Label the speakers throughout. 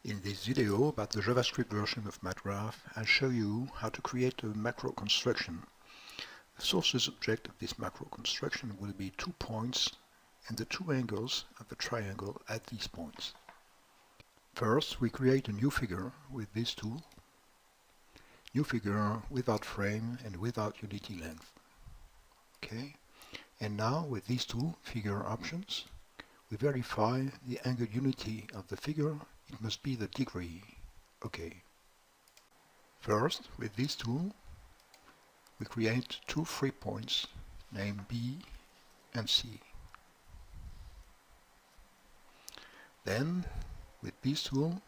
Speaker 1: In this video about the JavaScript version of MathGraph, I'll show you how to create a macro construction. The sources object of this macro construction will be 2 points and the 2 angles of the triangle at these points. First, we create a new figure with this tool. New figure without frame and without unity length. Okay, and now with these two figure options, we verify the angle unity of the figure. It must be the degree. Okay. First, with this tool, we create 2 free points named B and C. Then, with this tool,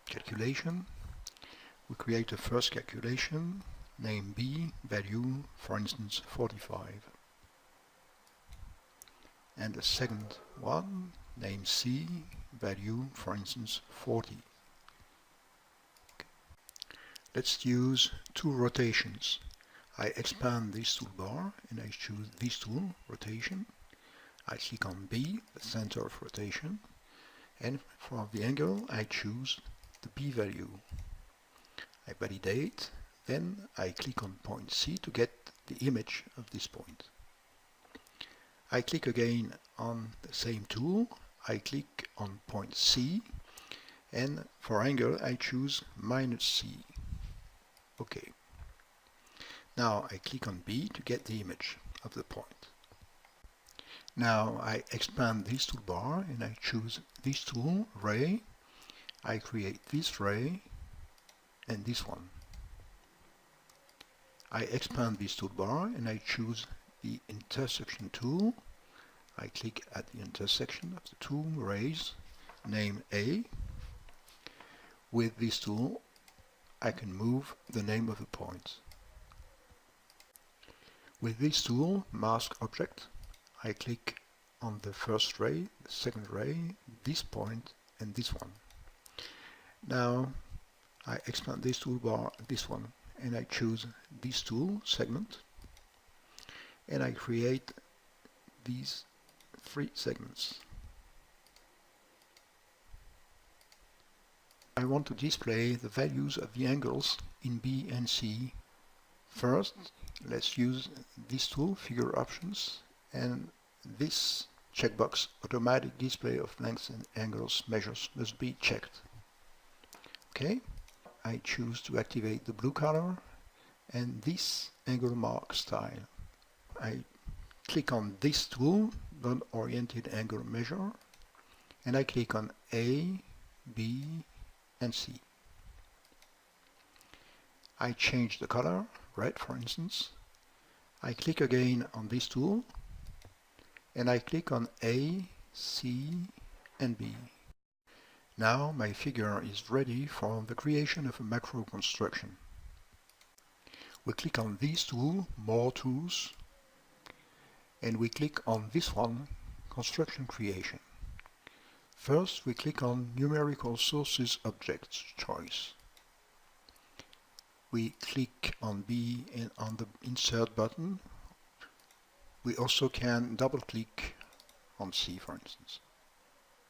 Speaker 1: calculation, we create a first calculation named B, value, for instance, 45. And a second one named C, value, for instance, 40. Okay. Let's use 2 rotations. I expand this toolbar and I choose this tool, rotation. I click on B, the center of rotation, and for the angle I choose the B value. I validate, then I click on point C to get the image of this point. I click again on the same tool, I click on point C, and for angle I choose -C. Okay. Now I click on B to get the image of the point. Now I expand this toolbar and I choose this tool, ray. I create this ray and this one. I expand this toolbar and I choose the intersection tool. I click at the intersection of the 2 rays, name A. With this tool I can move the name of the point. With this tool, mask object, I click on the first ray, the second ray, this point and this one. Now I expand this toolbar, this one, and I choose this tool, segment, and I create these 3 segments. I want to display the values of the angles in B and C. First, let's use this tool, figure options, and this checkbox, automatic display of lengths and angles measures, must be checked. Okay, I choose to activate the blue color and this angle mark style. I click on this tool, non-oriented angle measure, and I click on A, B, and C. I change the color, red for instance. I click again on this tool, and I click on A, C, and B. Now my figure is ready for the creation of a macro construction. We click on this tool, more tools, and we click on this one, construction creation. First we click on numerical sources objects choice. We click on B and on the insert button. We also can double click on C for instance.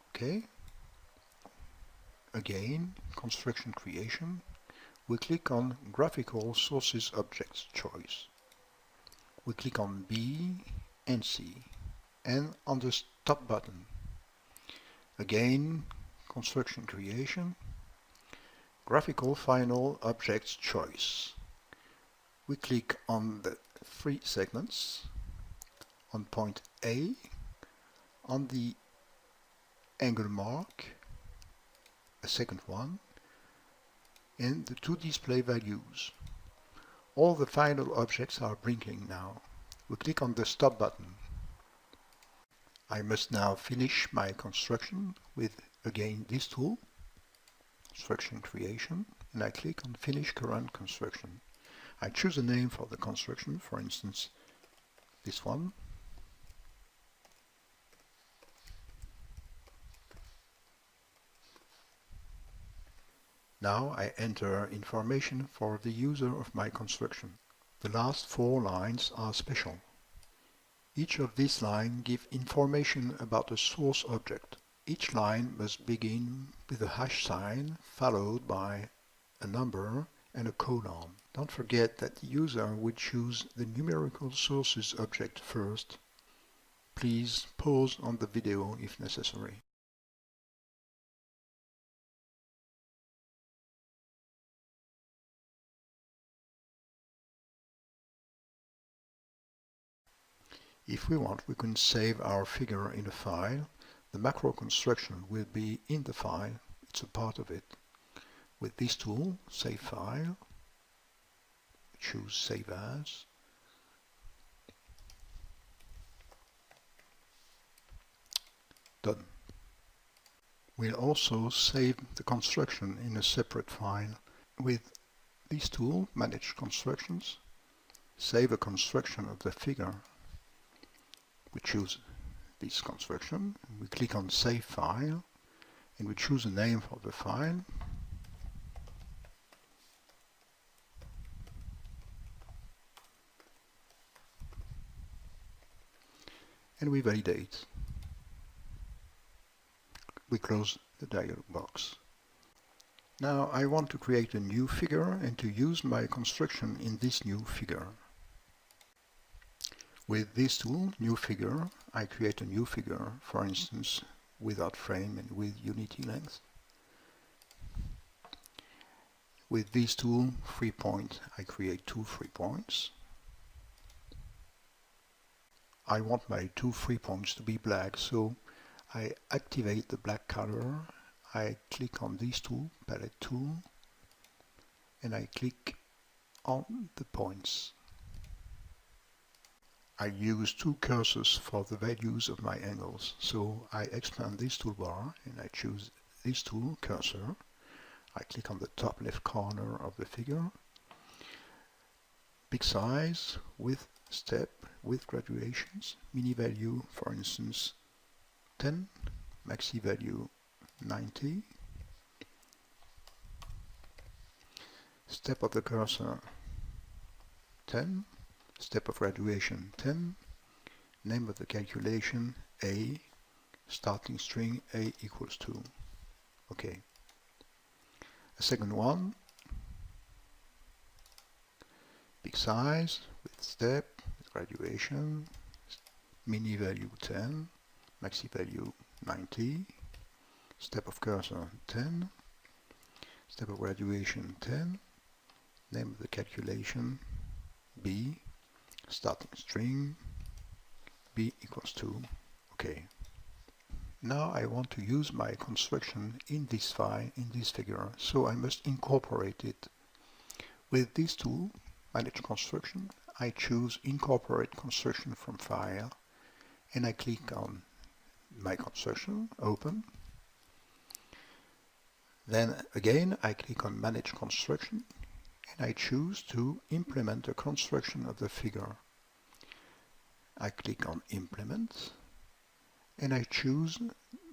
Speaker 1: Okay. Again, construction creation. We click on graphical sources objects choice. We click on B and C, and on the stop button. Again, construction creation, graphical final objects choice. We click on the 3 segments, on point A, on the angle mark, a second one, and the 2 display values. All the final objects are blinking now. We click on the stop button. I must now finish my construction with, again, this tool, construction creation, and I click on finish current construction. I choose a name for the construction, for instance, this one. Now I enter information for the user of my construction. The last 4 lines are special. Each of these lines gives information about the source object. Each line must begin with a hash sign followed by a number and a colon. Don't forget that the user will choose the numerical sources object first. Please pause on the video if necessary. If we want, we can save our figure in a file. The macro construction will be in the file. It's a part of it. With this tool, Save File, choose Save As. Done. We'll also save the construction in a separate file. With this tool, Manage Constructions, save a construction of the figure. We choose this construction, we click on Save File, and we choose the name of the file. And we validate. We close the dialog box. Now I want to create a new figure and to use my construction in this new figure. With this tool, New Figure, I create a new figure, for instance, without frame and with unity length. With this tool, Free Point, I create 2 free points. I want my 2 free points to be black, so I activate the black color. I click on this tool, Palette tool, and I click on the points. I use 2 cursors for the values of my angles, so I expand this toolbar and I choose this tool, Cursor. I click on the top left corner of the figure. Big size, width, step, with graduations, mini value, for instance, 10, maxi value 90, step of the cursor 10, step of graduation 10, name of the calculation A, starting string A equals 2. Okay. A second one, big size, with step, with graduation, mini value 10, maxi value 90, step of cursor 10, step of graduation 10, name of the calculation B, starting string B equals 2. Okay. Now I want to use my construction in this file, in this figure, so I must incorporate it. With this tool, Manage Construction, I choose Incorporate Construction from File, and I click on my construction, Open. Then again I click on Manage Construction, and I choose to implement a construction of the figure. I click on Implement, and I choose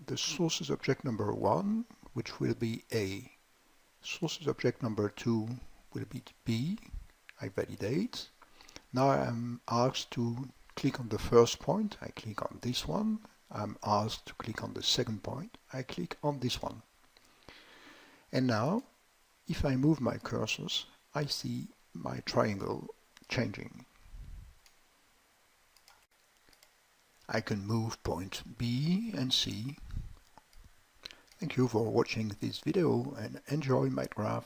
Speaker 1: the sources object number 1, which will be A. Sources object number 2 will be B. I validate. Now I'm asked to click on the first point. I click on this one. I'm asked to click on the second point. I click on this one. And now, if I move my cursors, I see my triangle changing. I can move point B and C. Thank you for watching this video and enjoy MathGraph.